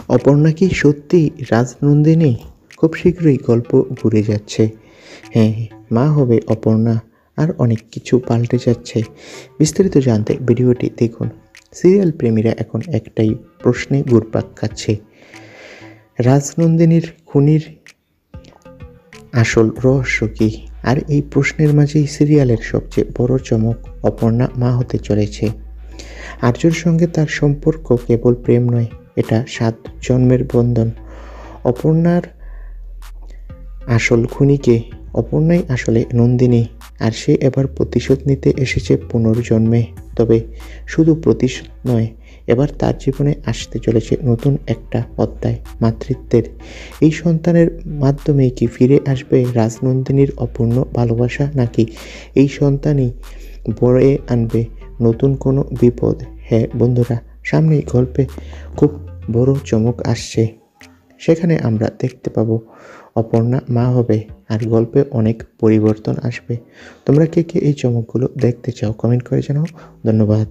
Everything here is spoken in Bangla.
অপর্ণা কি সত্যি রাজনন্দিনী? খুব শীঘ্রই গল্প ঘুরে যাচ্ছে। হ্যাঁ, মা হবে অপর্ণা, আর অনেক কিছু পাল্টে যাচ্ছে। বিস্তারিত জানতে ভিডিওটি দেখুন। সিরিয়াল প্রেমীরা এখন একটাই প্রশ্নে ঘুরপাক খাচ্ছে, রাজনন্দিনীর খুনির আসল রহস্য কী? আর এই প্রশ্নের মাঝেই সিরিয়ালের সবচেয়ে বড় চমক, অপর্ণা মা হতে চলেছে। আর্যর সঙ্গে তার সম্পর্ক কেবল প্রেম নয়, এটা 7 জন্মের বন্ধন। অপর্ণার আসল খুনিকে, অপর্ণাই আসলে নন্দিনী, আর সে এবার প্রতিশোধ নিতে এসেছে পুনর্জন্মে। তবে শুধু প্রতিশোধ নয়, এবার তার জীবনে আসতে চলেছে নতুন একটা অধ্যায়, মাতৃত্বের। এই সন্তানের মাধ্যমেই কি ফিরে আসবে রাজনন্দিনীর অপূর্ণ ভালোবাসা, নাকি এই সন্তানই বয়ে আনবে নতুন কোনো বিপদ? হ্যাঁ বন্ধুরা, সামনেই গল্পে খুব বড় চমক আসছে। সেখানে আমরা দেখতে পাবো অপর্ণা মা হবে, আর গল্পে অনেক পরিবর্তন আসবে। তোমরা কে কে এই চমকগুলো দেখতে চাও কমেন্ট করে জানাও। ধন্যবাদ।